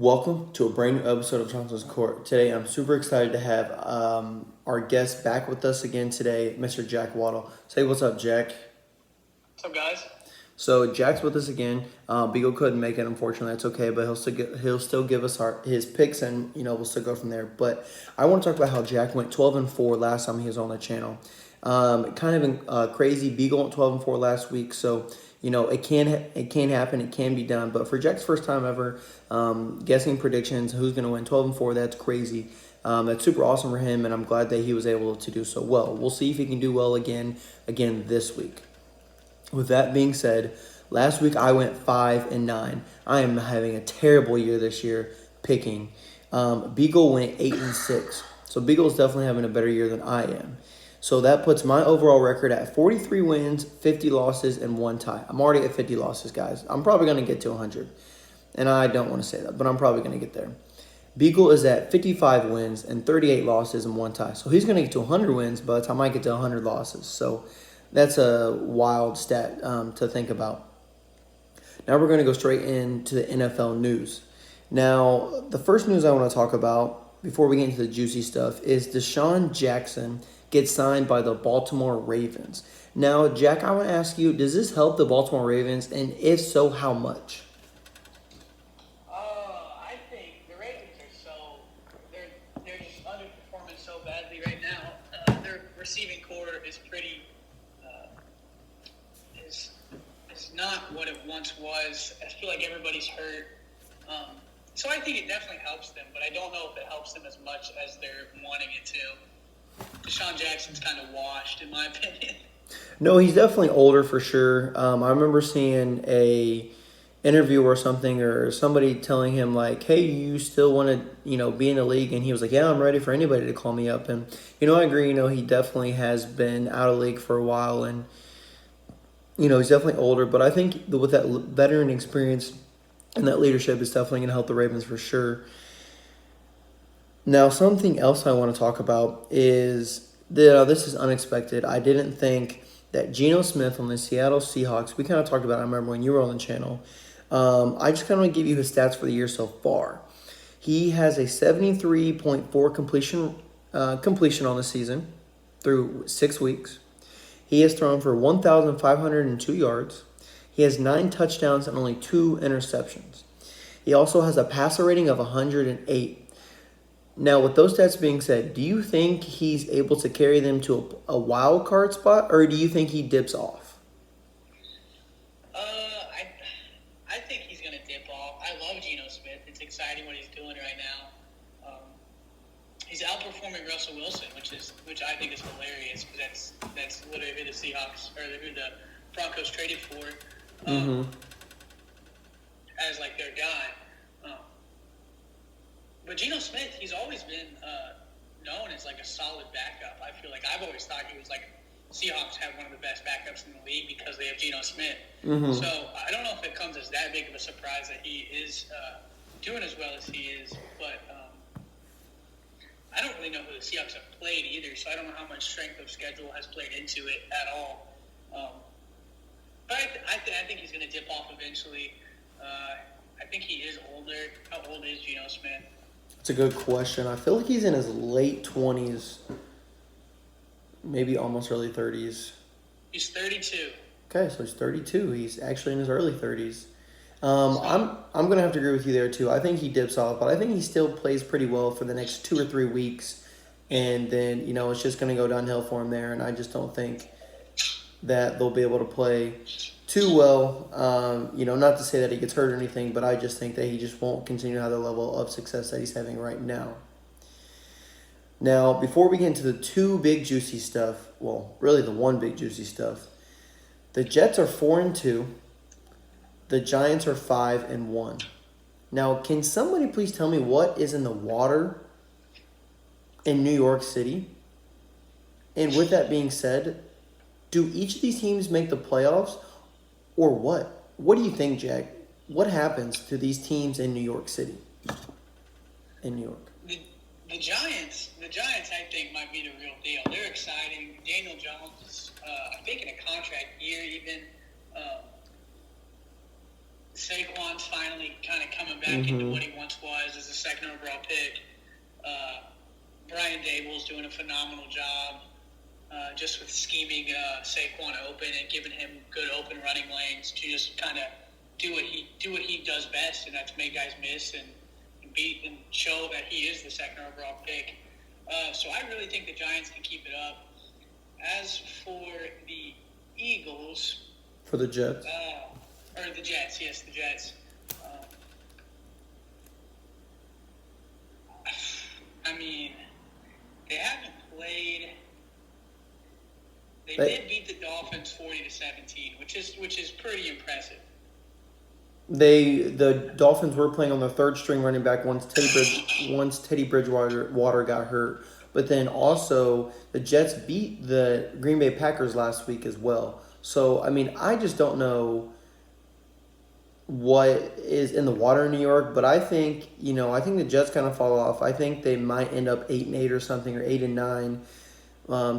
Welcome to a brand new episode of Johnson's Court. Today, I'm super excited to have our guest back with us again today, Mr. Jack Waddle. Say what's up, Jack. What's up, guys? So Jack's with us again. Beagle couldn't make it, unfortunately. That's okay, but he'll still give us his picks, and we'll still go from there. But I want to talk about how Jack went 12-4 last time he was on the channel. Kind of crazy. Beagle went 12-4 last week, so it can happen. It can be done. But for Jack's first time ever, guessing predictions, who's going to win 12-4, that's crazy. That's super awesome for him, and I'm glad that he was able to do so well. We'll see if he can do well again this week. With that being said, last week I went 5-9. I am having a terrible year this year picking. Beagle went 8-6. So Beagle is definitely having a better year than I am. So that puts my overall record at 43 wins, 50 losses, and 1 tie. I'm already at 50 losses, guys. I'm probably going to get to 100. And I don't want to say that, but I'm probably going to get there. Beagle is at 55 wins and 38 losses and 1 tie. So he's going to get to 100 wins by the time I get to 100 losses. So that's a wild stat to think about. Now we're going to go straight into the NFL news. Now, the first news I want to talk about before we get into the juicy stuff is Deshaun Jackson gets signed by the Baltimore Ravens. Now, Jack, I want to ask you, does this help the Baltimore Ravens? And if so, how much? I think the Ravens they're just underperforming so badly right now. Their receiving core is pretty is not what it once was. I feel like everybody's hurt. So I think it definitely helps them, but I don't know if it helps them as much as they're wanting it to. Deshaun Jackson's kind of washed, in my opinion. No, he's definitely older for sure. I remember seeing a interview or something, or somebody telling him like, "Hey, you still want to, be in the league?" And he was like, "Yeah, I'm ready for anybody to call me up." And I agree. He definitely has been out of the league for a while, and he's definitely older. But I think with that veteran experience and that leadership is definitely going to help the Ravens for sure. Now, something else I want to talk about is this is unexpected. I didn't think that Geno Smith on the Seattle Seahawks, we kind of talked about it, I remember when you were on the channel. I just kind of want to give you his stats for the year so far. He has a 73.4 completion on the season through 6 weeks. He has thrown for 1,502 yards. He has 9 touchdowns and only 2 interceptions. He also has a passer rating of 108. Now, with those stats being said, do you think he's able to carry them to a wild card spot, or do you think he dips off? I think he's going to dip off. I love Geno Smith. It's exciting what he's doing right now. He's outperforming Russell Wilson, which I think is hilarious because that's literally who the Seahawks or who the Broncos traded for as like their guy. But Geno Smith, he's always been known as like a solid backup. I feel like I've always thought he was like Seahawks have one of the best backups in the league because they have Geno Smith. So I don't know if it comes as that big of a surprise that he is doing as well as he is. But I don't really know who the Seahawks have played either, so I don't know how much strength of schedule has played into it at all. But I think he's going to dip off eventually. I think he is older. How old is Geno Smith? It's a good question. I feel like he's in his late 20s, maybe almost early 30s. He's 32. Okay, so he's 32. He's actually in his early 30s. I'm gonna have to agree with you there too. I think he dips off, but I think he still plays pretty well for the next 2 or 3 weeks, and then it's just gonna go downhill for him there. And I just don't think that they'll be able to play too well. Not to say that he gets hurt or anything, but I just think that he just won't continue to have the level of success that he's having right now. Now, before we get into the 2 big juicy stuff, well, really the 1 big juicy stuff, the Jets are 4-2. The Giants are 5-1. Now, can somebody please tell me what is in the water in New York City? And with that being said, do each of these teams make the playoffs? Or what? What do you think, Jack? What happens to these teams in New York City? In New York. The Giants, I think, might be the real deal. They're exciting. Daniel Jones is, I think, in a contract year even. Saquon's finally kind of coming back into what he once was. second overall pick. Brian Dable's doing a phenomenal job just with scheming Saquon open and giving him good open running lanes to just kind of do what he does best, and that's make guys miss and beat and show that he is the second overall pick. So I really think the Giants can keep it up. As for the Eagles, For the Jets. or the Jets, yes, the Jets. I mean, they haven't played. They did beat the Dolphins 40-17, which is pretty impressive. The Dolphins were playing on their third string running back once Teddy Bridgewater got hurt. But then also the Jets beat the Green Bay Packers last week as well. So I mean, I just don't know what is in the water in New York, but I think the Jets kind of fall off. I think they might end up 8-8 or something, or 8-9.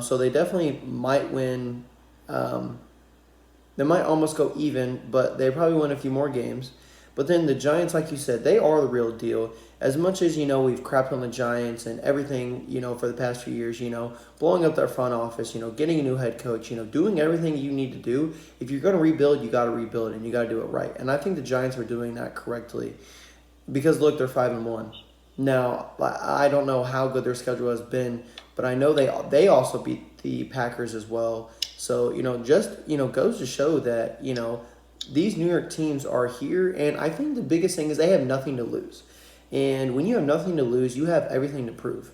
So they definitely might win. They might almost go even, but they probably win a few more games. But then the Giants, like you said, they are the real deal. As much as, we've crapped on the Giants and everything, for the past few years, blowing up their front office, getting a new head coach, doing everything you need to do. If you're going to rebuild, you got to rebuild and you got to do it right. And I think the Giants are doing that correctly because, look, they're 5-1. Now, I don't know how good their schedule has been, but I know they also beat the Packers as well. So, goes to show that, these New York teams are here. And I think the biggest thing is they have nothing to lose. And when you have nothing to lose, you have everything to prove.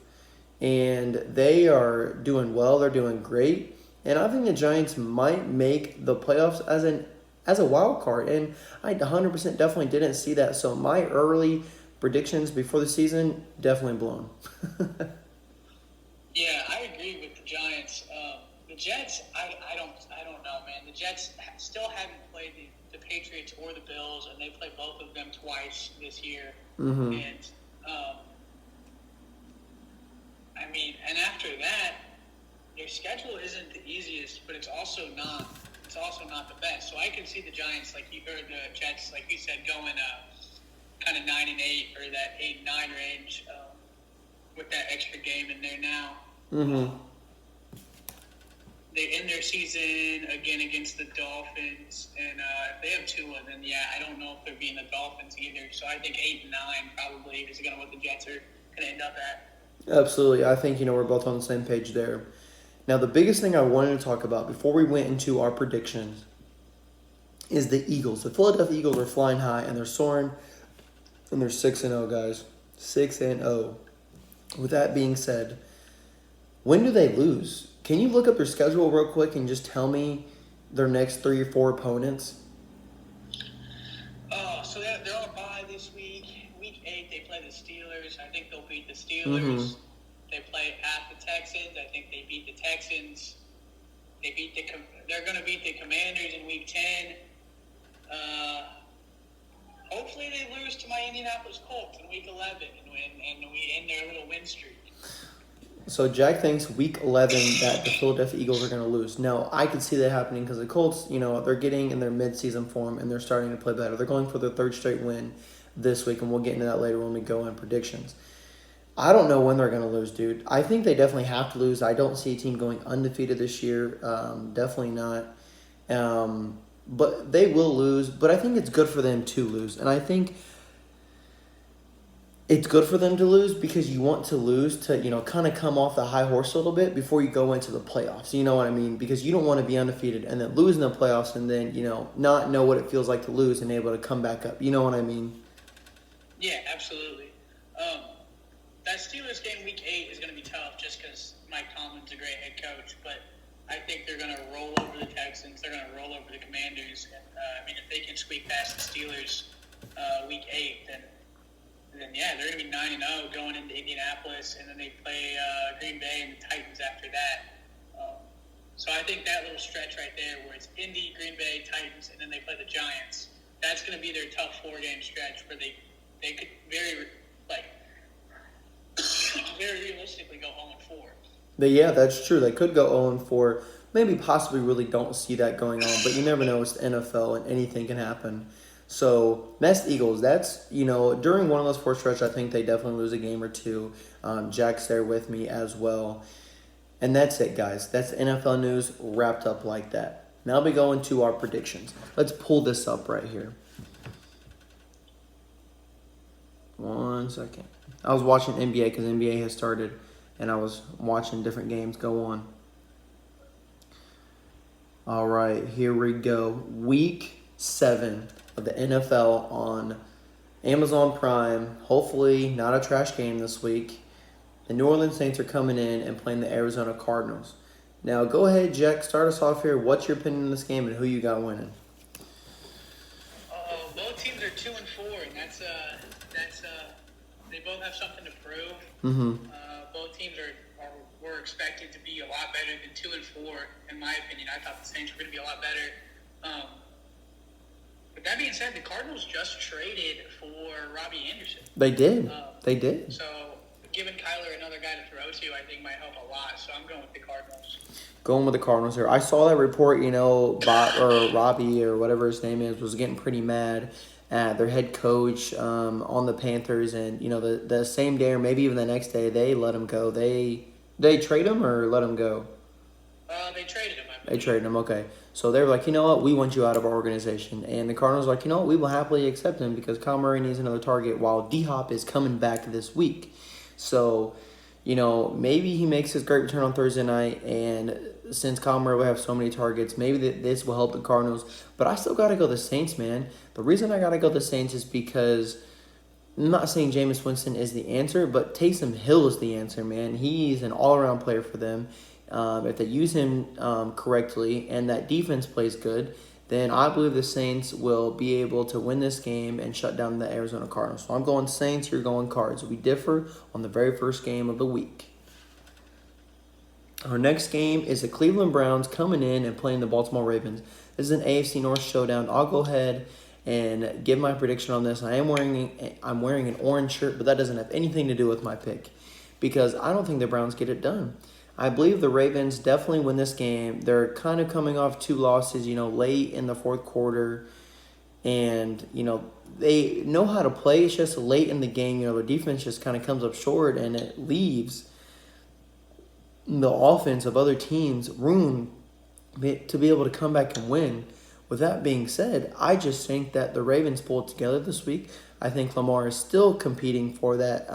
And they are doing well. They're doing great. And I think the Giants might make the playoffs as a wild card. And I 100% definitely didn't see that. So my early predictions before the season, definitely blown. Yeah, I agree with the Giants. The Jets, I don't know, man. The Jets still haven't played the Patriots or the Bills, and they played both of them twice this year. Mm-hmm. And and after that, their schedule isn't the easiest, but it's also not the best. So I can see the Giants, like you heard, the Jets, like you said, going kind of 9-8 or that 8-9 range with that extra game in there now. Mm-hmm. They end their season again against the Dolphins, and if they have Tua, then I don't know if they're beating the Dolphins either. So I think 8-9 probably is going to what the Jets are going to end up at. Absolutely. I think, we're both on the same page there. Now, the biggest thing I wanted to talk about before we went into our predictions is the Eagles. The Philadelphia Eagles are flying high, and they're soaring, and they're 6-0, guys. 6-0. With that being said, when do they lose? Can you look up their schedule real quick and just tell me their next 3 or 4 opponents? So they're on bye this week. Week 8, they play the Steelers. I think they'll beat the Steelers. Mm-hmm. They play at the Texans. I think they beat the Texans. They're going to beat the Commanders in Week 10. Hopefully they lose to my Indianapolis Colts in Week 11 and we end their little win streak. So Jack thinks Week 11 that the Philadelphia Eagles are going to lose. Now, I could see that happening because the Colts, they're getting in their mid-season form and they're starting to play better. They're going for their 3rd straight win this week, and we'll get into that later when we go in predictions. I don't know when they're going to lose, dude. I think they definitely have to lose. I don't see a team going undefeated this year. Definitely not. But they will lose. But I think it's good for them to lose. And I think it's good for them to lose because you want to lose to, kind of come off the high horse a little bit before you go into the playoffs. You know what I mean? Because you don't want to be undefeated and then lose in the playoffs and then, not know what it feels like to lose and able to come back up. You know what I mean? Yeah, absolutely. That Steelers game Week 8 is going to be tough just because Mike Tomlin's a great head coach, but I think they're going to roll over the Texans. They're going to roll over the Commanders. And, if they can squeak past the Steelers Week 8, then they're going to be 9-0 going into Indianapolis, and then they play Green Bay and the Titans after that. So I think that little stretch right there where it's Indy, Green Bay, Titans, and then they play the Giants, that's going to be their tough 4-game stretch where they could very realistically go 0-4. Yeah, that's true. They could go 0-4. Maybe possibly really don't see that going on, but you never know. It's the NFL and anything can happen. So Mets Eagles, that's, during one of those four stretch, I think they definitely lose a game or two. Jack's there with me as well. And that's it, guys. That's NFL news wrapped up like that. Now we go into our predictions. Let's pull this up right here. 1 second. I was watching NBA because NBA has started, and I was watching different games go on. All right, here we go. Week 7 of the NFL on Amazon Prime. Hopefully, not a trash game this week. The New Orleans Saints are coming in and playing the Arizona Cardinals. Now, go ahead, Jack. Start us off here. What's your opinion on this game and who you got winning? Both teams are 2-4, and that's they both have something to prove. Mm-hmm. Both teams were expected to be a lot better than 2-4. In my opinion, I thought the Saints were going to be a lot better. But that being said, the Cardinals just traded for Robbie Anderson. They did. They did. So giving Kyler another guy to throw to, I think might help a lot. So I'm going with the Cardinals. Going with the Cardinals here. I saw that report, Robbie or whatever his name is was getting pretty mad at their head coach on the Panthers. And, the same day or maybe even the next day, they let him go. They trade him or let him go? They traded him. They traded him, okay. So they were like, you know what, we want you out of our organization. And the Cardinals were like, you know what, we will happily accept him because Kyle Murray needs another target while D-Hop is coming back this week. So, maybe he makes his great return on Thursday night, and since Kyle Murray will have so many targets, maybe this will help the Cardinals. But I still got to go the Saints, man. The reason I got to go the Saints is because I'm not saying Jameis Winston is the answer, but Taysom Hill is the answer, man. He's an all-around player for them. If they use him correctly and that defense plays good, then I believe the Saints will be able to win this game and shut down the Arizona Cardinals. So I'm going Saints, you're going Cards. We differ on the very first game of the week. Our next game is the Cleveland Browns coming in and playing the Baltimore Ravens. This is an AFC North showdown. I'll go ahead and give my prediction on this. I'm wearing an orange shirt, but that doesn't have anything to do with my pick because I don't think the Browns get it done. I believe the Ravens definitely win this game. They're kind of coming off 2 losses, late in the fourth quarter. And, they know how to play. It's just late in the game, the defense just kind of comes up short and it leaves the offense of other teams room to be able to come back and win. With that being said, I just think that the Ravens pull it together this week. I think Lamar is still competing for that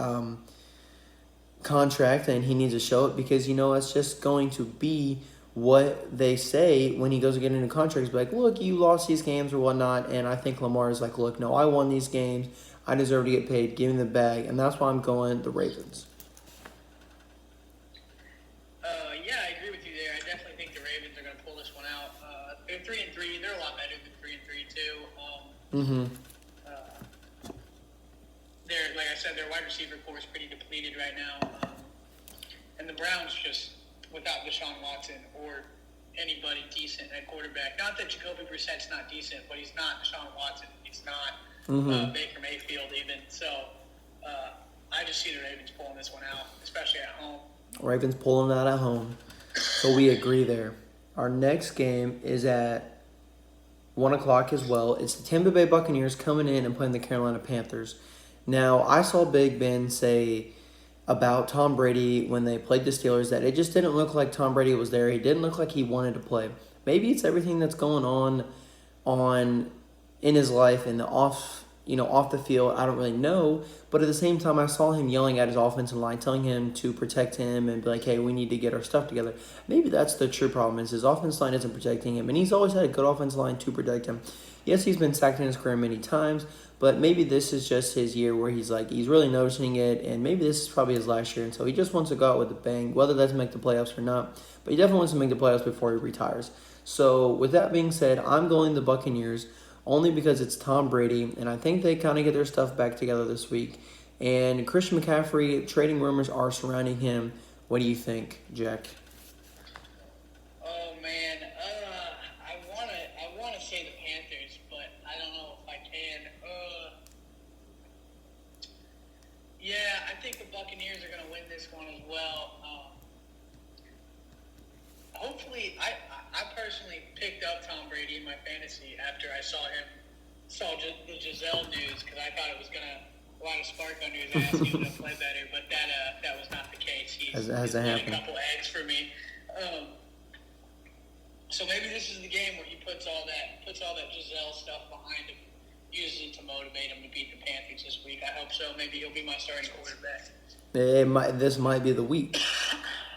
contract, and he needs to show it because it's just going to be what they say when he goes to get into contracts. Be like, look, you lost these games or whatnot, and I think Lamar is like, look, no, I won these games, I deserve to get paid, give me the bag, and that's why I'm going the Ravens. Yeah, I agree with you there. I definitely think the Ravens are going to pull this one out. They're 3-3. They're a lot better than 3-3 too. They're, like I said, their wide receiver core is pretty depleted right now. And the Browns just, without Deshaun Watson or anybody decent at quarterback, not that Jacoby Brissett's not decent, but he's not Deshaun Watson. He's not Baker Mayfield even. So I just see the Ravens pulling this one out, especially at home. Ravens pulling out at home. So we agree there. Our next game is at 1 o'clock as well. It's the Tampa Bay Buccaneers coming in and playing the Carolina Panthers. Now, I saw Big Ben say about Tom Brady when they played the Steelers that it just didn't look like Tom Brady was there. He didn't look like he wanted to play. Maybe it's everything that's going on in his life and off the field. I don't really know. But at the same time, I saw him yelling at his offensive line, telling him to protect him and be like, hey, we need to get our stuff together. Maybe that's the true problem is his offensive line isn't protecting him. And he's always had a good offensive line to protect him. Yes, he's been sacked in his career many times, but maybe this is just his year where he's really noticing it, and maybe this is probably his last year, and so he just wants to go out with a bang, whether that's make the playoffs or not, but he definitely wants to make the playoffs before he retires. So with that being said, I'm going the Buccaneers only because it's Tom Brady, and I think they kind of get their stuff back together this week, and Christian McCaffrey, trading rumors are surrounding him. What do you think, Jack? Oh, man. I want to say the Panthers, but I don't know if I can. Yeah, I think the Buccaneers are going to win this one as well. Hopefully, I personally picked up Tom Brady in my fantasy after I saw him saw the Giselle news because I thought it was gonna a lot of Sparko news asking him to play better, but that was not the case. He's Hasn't laid happened. a couple eggs for me. So maybe this is the game where he puts all that Giselle stuff behind him, uses it to motivate him to beat the Panthers this week. I hope so. Maybe he'll be my starting quarterback. This might be the week.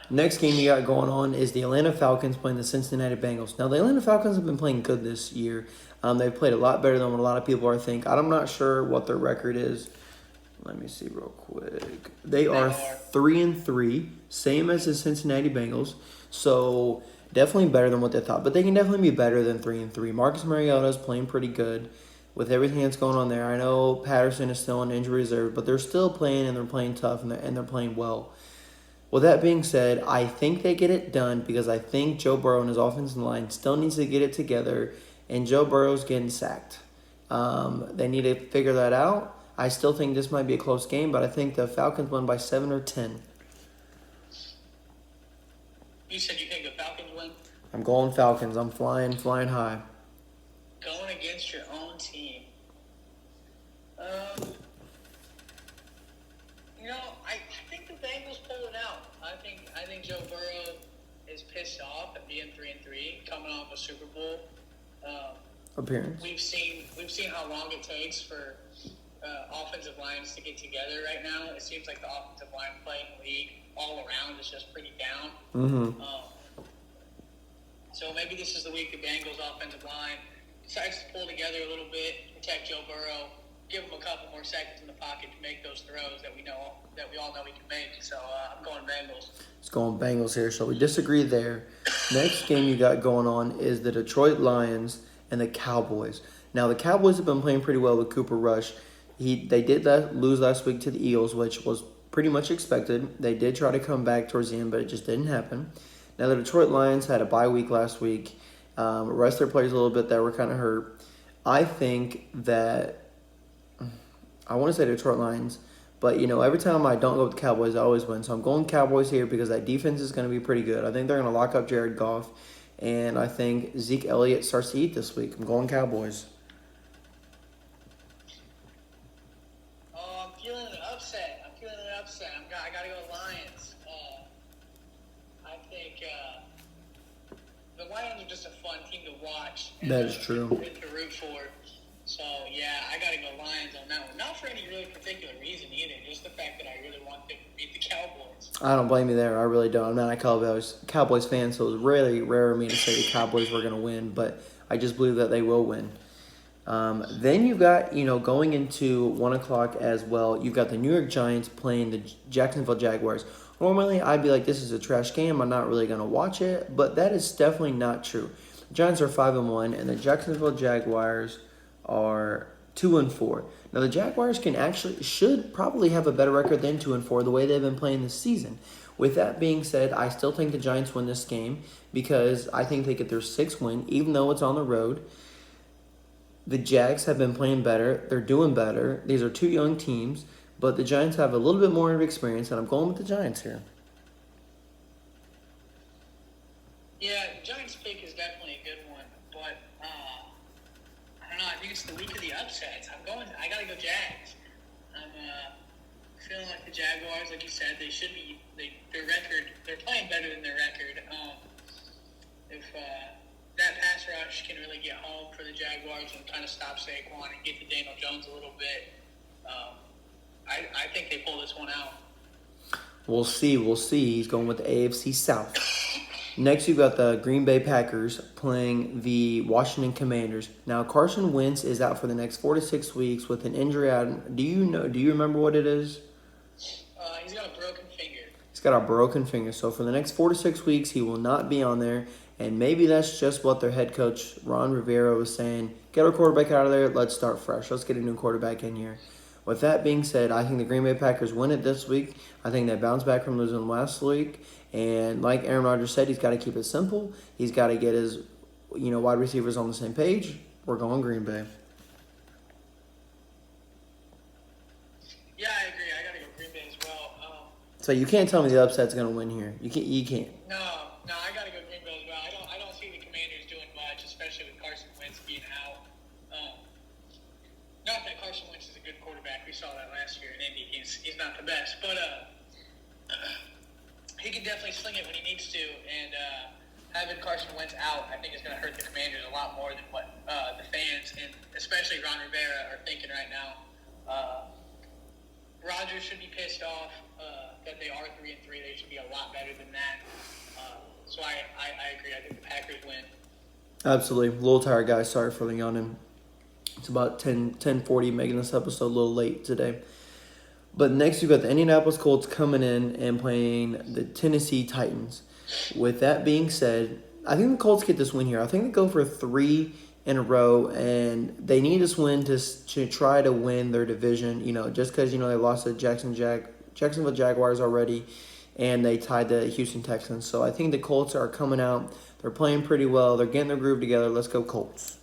Next game you got going on is the Atlanta Falcons playing the Cincinnati Bengals. Now, the Atlanta Falcons have been playing good this year. They've played a lot better than what a lot of people are thinking. I'm not sure what their record is. Let me see real quick. They are 3-3, same as the Cincinnati Bengals. So definitely better than what they thought. But they can definitely be better than 3-3. Marcus Mariota is playing pretty good with everything that's going on there. I know Patterson is still on injury reserve, but they're still playing and they're playing tough and they're playing well. With that being said, I think they get it done because I think Joe Burrow and his offensive line still needs to get it together, and Joe Burrow's getting sacked. They need to figure that out. I still think this might be a close game, but I think the Falcons win by 7 or 10. You said you think the Falcons win? I'm going Falcons. I'm flying high. Going against your own team. I think the Bengals pull it out. I think Joe Burrow is pissed off at being 3-3, coming off a Super Bowl appearance. We've seen how long it takes for offensive lines to get together right now. It seems like the offensive line play in the league all around is just pretty down. Mm-hmm. So maybe this is the week the Bengals offensive line decides to pull together a little bit, protect Joe Burrow, give him a couple more seconds in the pocket to make those throws that we all know he can make. So I'm going Bengals. It's going Bengals here, so we disagree there. Next game you got going on is the Detroit Lions and the Cowboys. Now, the Cowboys have been playing pretty well with Cooper Rush. They did lose last week to the Eagles, which was pretty much expected. They did try to come back towards the end, but it just didn't happen. Now, the Detroit Lions had a bye week last week. Rest their players a little bit that were kind of hurt. I think that I want to say Detroit Lions, but every time I don't go with the Cowboys, I always win. So I'm going Cowboys here because that defense is going to be pretty good. I think they're going to lock up Jared Goff, and I think Zeke Elliott starts to eat this week. I'm going Cowboys. I'm feeling an upset. I got to go Lions. I think the Lions are just a fun team to watch. That is true. And to root for. So, yeah, I got to go Lions on that one. Not for any really particular reason either. Just the fact that I really want them to beat the Cowboys. I don't blame you there. I really don't. I'm not a Cowboys fan, so it was really rare of me to say the Cowboys were going to win, but I just believe that they will win. Then you've got, going into 1 o'clock as well, you've got the New York Giants playing the Jacksonville Jaguars. Normally, I'd be like, this is a trash game. I'm not really going to watch it, but that is definitely not true. The Giants are 5-1, and the Jacksonville Jaguars are 2-4. Now, the Jaguars should probably have a better record than 2-4 the way they've been playing this season. With that being said, I still think the Giants win this game because I think they get their 6th win, even though it's on the road. The Jags have been playing better. They're doing better. These are two young teams, but the Giants have a little bit more of experience, and I'm going with the Giants here. Yeah, the Giants pick is definitely a good one, but I don't know. I think it's the week of the upsets. I got to go Jags. I'm feeling like the Jaguars, like you said, they should be. Their record, they're playing better than their record. If that pass rush can really get home for the Jaguars and kind of stop Saquon and get to Daniel Jones a little bit, I think they pull this one out. We'll see. He's going with the AFC South. Next, you've got the Green Bay Packers playing the Washington Commanders. Now, Carson Wentz is out for the next 4 to 6 weeks with an injury. Do you remember what it is? He's got a broken finger. He's got a broken finger. So for the next 4 to 6 weeks, he will not be on there. And maybe that's just what their head coach, Ron Rivera, was saying. Get our quarterback out of there. Let's start fresh. Let's get a new quarterback in here. With that being said, I think the Green Bay Packers win it this week. I think they bounce back from losing last week. And like Aaron Rodgers said, he's got to keep it simple. He's got to get his wide receivers on the same page. We're going Green Bay. Yeah, I agree. I got to go Green Bay as well. So you can't tell me the upset's going to win here. You can't. No, I got to go Green Bay as well. I don't see the Commanders doing much, especially with Carson Wentz being out. saw that last year in Indy. He's not the best, but he can definitely sling it when he needs to. And having Carson Wentz out, I think, is going to hurt the Commanders a lot more than what the fans and especially Ron Rivera are thinking right now. Rodgers should be pissed off that they are 3-3. They should be a lot better than that. So I agree. I think the Packers win. Absolutely. A little tired, guys. Sorry for the yawning. It's about 10:40, making this episode a little late today. But next, you've got the Indianapolis Colts coming in and playing the Tennessee Titans. With that being said, I think the Colts get this win here. I think they go for 3 in a row, and they need this win to try to win their division. Just because, they lost to Jacksonville Jaguars already, and they tied the Houston Texans. So I think the Colts are coming out. They're playing pretty well. They're getting their groove together. Let's go Colts.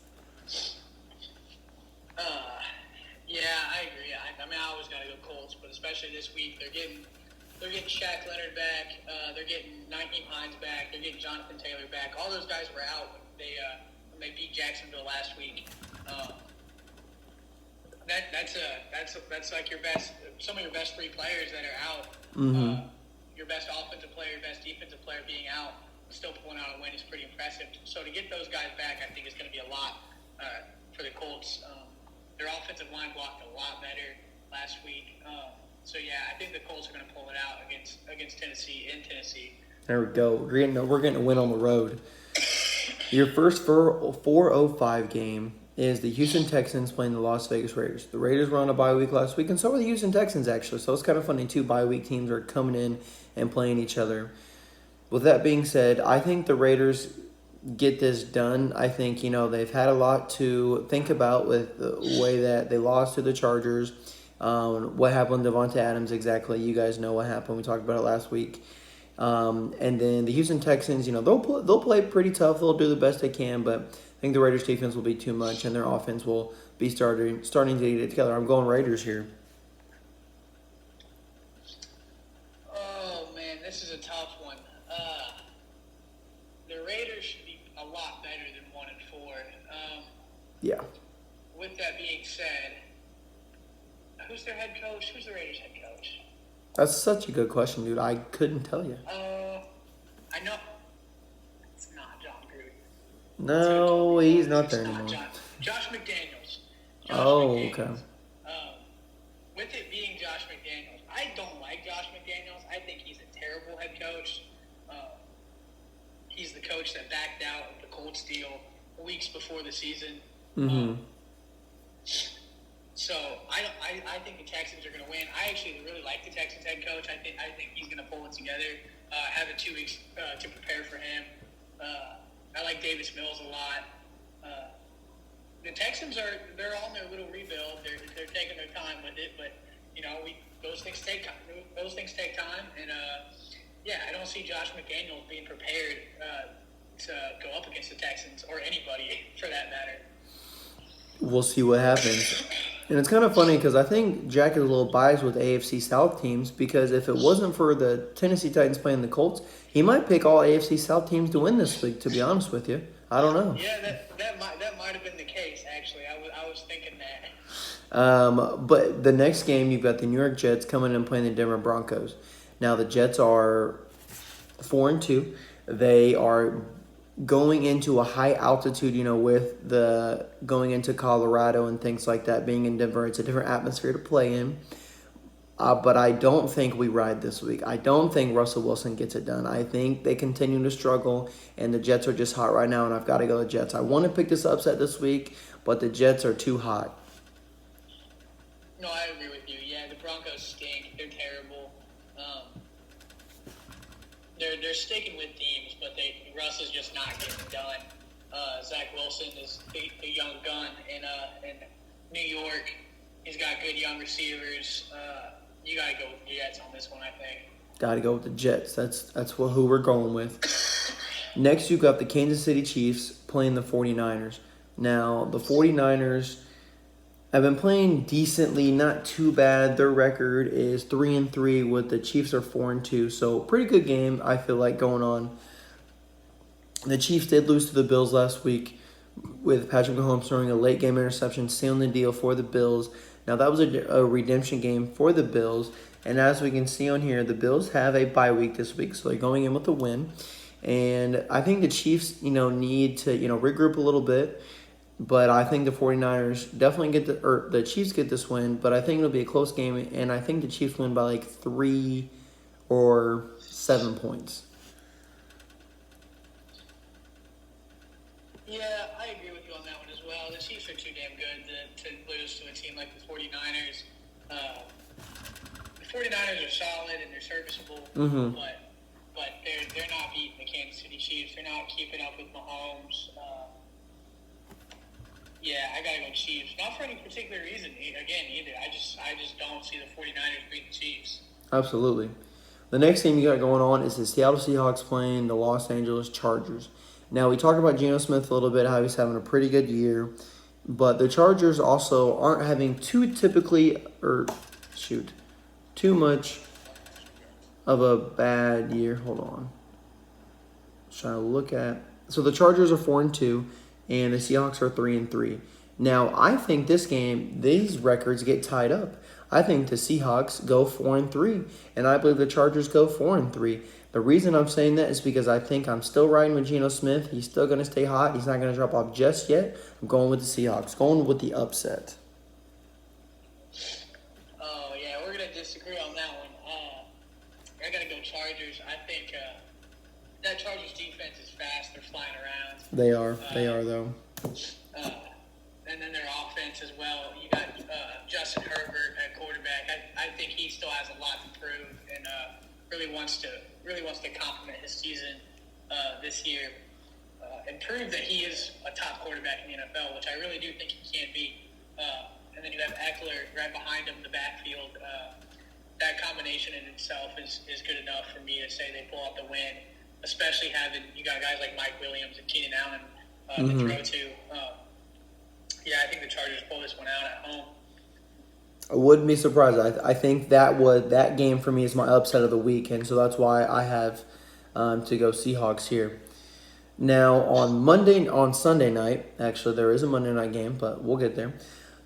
Yeah, I agree. I mean, I always got to go Colts, but especially this week, they're getting Shaq Leonard back. They're getting Nyheim Hines back. They're getting Jonathan Taylor back. All those guys were out when they beat Jacksonville last week. That's like your best, some of your best 3 players that are out. Mm-hmm. Your best offensive player, your best defensive player being out, still pulling out a win is pretty impressive. So to get those guys back, I think is going to be a lot for the Colts. Their offensive line blocked a lot better last week. So yeah, I think the Colts are going to pull it out against Tennessee in Tennessee. There we go. We're getting a win on the road. Your first 4:05 game is the Houston Texans playing the Las Vegas Raiders. The Raiders were on a bye week last week, and so were the Houston Texans, actually. So it's kind of funny, 2 bye week teams are coming in and playing each other. With that being said, I think the Raiders get this done. I think, they've had a lot to think about with the way that they lost to the Chargers. What happened to Devontae Adams exactly. You guys know what happened. We talked about it last week. And then the Houston Texans, they'll play pretty tough. They'll do the best they can, but I think the Raiders' defense will be too much, and their offense will be starting to get it together. I'm going Raiders here. Oh, man, this is a tough one. The Raiders should be a lot better than 1-4. Yeah. With that being said, who's their head coach? Who's the Raiders' head coach? That's such a good question, dude. I couldn't tell you. I know. It's not John Gruden. No, he's not there anymore. Josh McDaniels. Okay. With it being Josh McDaniels, I don't like Josh McDaniels. I think he's a terrible head coach. He's the coach that backed out of the Colts deal weeks before the season. Mm-hmm. So I think the Texans are going to win. I actually really like the Texans head coach. I think he's going to pull it together. Having 2 weeks to prepare for him. I like Davis Mills a lot. The Texans they're on their little rebuild. They're taking their time with it, but those things take time. And yeah, I don't see Josh McDaniels being prepared to go up against the Texans or anybody for that matter. We'll see what happens. And it's kind of funny because I think Jack is a little biased with AFC South teams, because if it wasn't for the Tennessee Titans playing the Colts, he might pick all AFC South teams to win this week, to be honest with you. I don't know. Yeah, that might have been the case, actually. I was thinking that. But the next game, you've got the New York Jets coming in and playing the Denver Broncos. Now, the Jets are 4-2. They are going into a high altitude, with the going into Colorado and things like that, being in Denver. It's a different atmosphere to play in. But I don't think we ride this week. I don't think Russell Wilson gets it done. I think they continue to struggle, and the Jets are just hot right now, and I've got to go to the Jets. I want to pick this upset this week, but the Jets are too hot. No, I agree with you. Yeah, the Broncos stink. They're terrible. They're sticking with teams, but Russ is just not getting it done. Zach Wilson is the young gun in New York. He's got good young receivers. You got to go with the Jets on this one, I think. Got to go with the Jets. That's who we're going with. Next, you've got the Kansas City Chiefs playing the 49ers. Now, the 49ers have been playing decently, not too bad. Their record is 3-3, with the Chiefs are 4-2. So, pretty good game, I feel like, going on. The Chiefs did lose to the Bills last week, with Patrick Mahomes throwing a late-game interception, sealing the deal for the Bills. Now, that was a redemption game for the Bills. And as we can see on here, the Bills have a bye week this week, so they're going in with a win. And I think the Chiefs, need to, regroup a little bit. But I think the 49ers definitely the Chiefs get this win, but I think it'll be a close game, and I think the Chiefs win by like 3 or 7 points. Yeah, I agree with you on that one as well. The Chiefs are too damn good to lose to a team like the 49ers. The 49ers are solid and they're serviceable, but they're not beating the Kansas City Chiefs. They're not keeping up with Mahomes. Yeah, I gotta go Chiefs. Not for any particular reason, either. I just don't see the 49ers beating the Chiefs. Absolutely. The next game you got going on is the Seattle Seahawks playing the Los Angeles Chargers. Now, we talked about Geno Smith a little bit, how he's having a pretty good year. But the Chargers also aren't having too much of a bad year. Hold on. Trying to look at. So the Chargers are 4-2, and the Seahawks are 3-3. Now, I think this game, these records get tied up. I think the Seahawks go 4-3, and I believe the Chargers go 4-3. The reason I'm saying that is because I think I'm still riding with Geno Smith. He's still going to stay hot. He's not going to drop off just yet. I'm going with the Seahawks, going with the upset. Oh, yeah, we're going to disagree on that one. I got to go Chargers. I think that Chargers defense is fast. They're flying around. They are, though. And then their offense as well. You got Justin Herbert at quarterback. I think he still has a lot to prove and really wants to complement his season this year and prove that he is a top quarterback in the NFL, which I really do think he can be. And then you have Eckler right behind him in the backfield. That combination in itself is good enough for me to say they pull out the win, especially having you got guys like Mike Williams and Keenan Allen to throw to. Yeah, I think the Chargers pull this one out at home. I wouldn't be surprised. I think that game for me is my upset of the week, and so that's why I have to go Seahawks here. Now on Sunday night, actually there is a Monday night game, but we'll get there.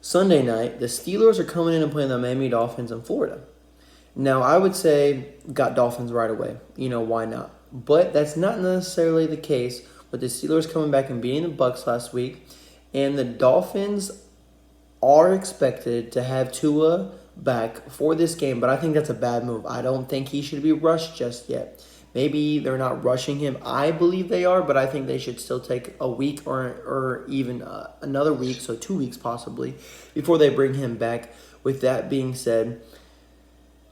Sunday night, the Steelers are coming in and playing the Miami Dolphins in Florida. Now I would say got Dolphins right away. Why not? But that's not necessarily the case with the Steelers coming back and beating the Bucs last week, and the Dolphins are expected to have Tua back for this game, but I think that's a bad move. I don't think he should be rushed just yet. Maybe they're not rushing him. I believe they are, but I think they should still take a week or even another week, so 2 weeks possibly, before they bring him back. With that being said,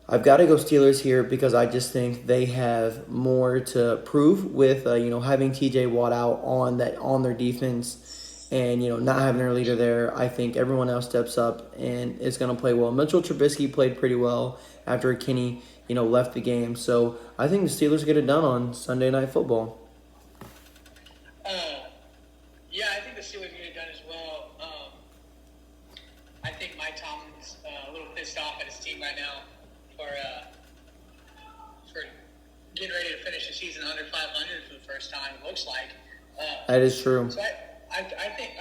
I've got to go Steelers here because I just think they have more to prove with having TJ Watt out on their defense. And, not having their leader there, I think everyone else steps up and is going to play well. Mitchell Trubisky played pretty well after Kenny, left the game. So I think the Steelers get it done on Sunday Night Football. Yeah, I think the Steelers get it done as well. I think Mike Tomlin's a little pissed off at his team right now for getting ready to finish the season under 500 for the first time, it looks like. That is true. So I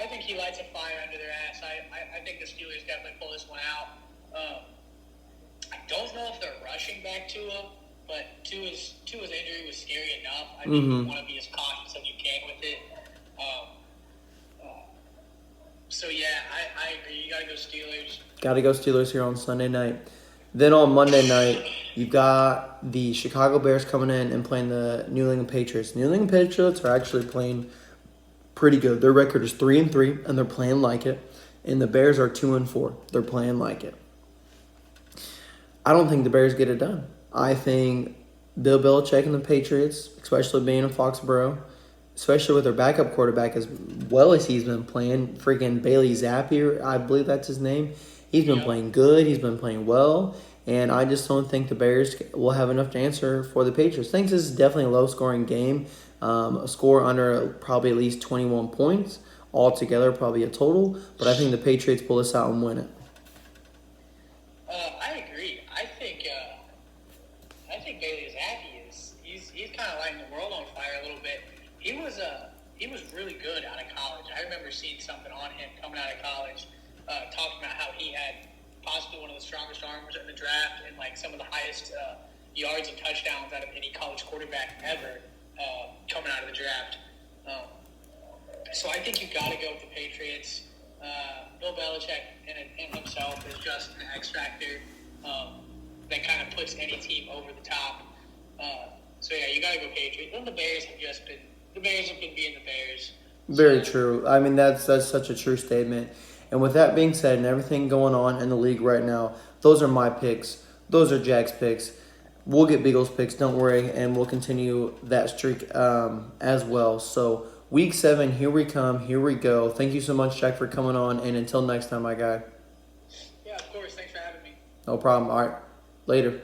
think he lights a fire under their ass. I think the Steelers definitely pull this one out. I don't know if they're rushing back Tua, but Tua's injury was scary enough. I think you want to be as cautious as you can with it. So yeah, I agree. You gotta go Steelers. Got to go Steelers here on Sunday night. Then on Monday night, you've got the Chicago Bears coming in and playing the New England Patriots. New England Patriots are actually playing pretty good. Their record is 3-3, and they're playing like it. And the Bears are 2-4. They're playing like it. I don't think the Bears get it done. I think Bill Belichick and the Patriots, especially being in Foxborough, especially with their backup quarterback as well as he's been playing, freaking Bailey Zappi, I believe that's his name. He's been playing good. He's been playing well. And I just don't think the Bears will have enough to answer for the Patriots. I think this is definitely a low-scoring game. A score under probably at least 21 points altogether, probably a total. But I think the Patriots pull this out and win it. I agree. I think Bailey Zappi he's kind of lighting the world on fire a little bit. He was really good out of college. I remember seeing something on him coming out of college, talking about how he had possibly one of the strongest arms in the draft and like some of the highest yards and touchdowns out of any college quarterback ever coming out of the draft. So I think you've got to go with the Patriots. Bill Belichick in himself is just an X factor that kind of puts any team over the top. So yeah, you got to go Patriots. And the Bears have been being the Bears. Very true. I mean, that's such a true statement. And with that being said, and everything going on in the league right now, those are my picks. Those are Jack's picks. We'll get Beagles picks, don't worry, and we'll continue that streak as well. So week 7, here we come, here we go. Thank you so much, Jack, for coming on, and until next time, my guy. Yeah, of course. Thanks for having me. No problem. All right, later.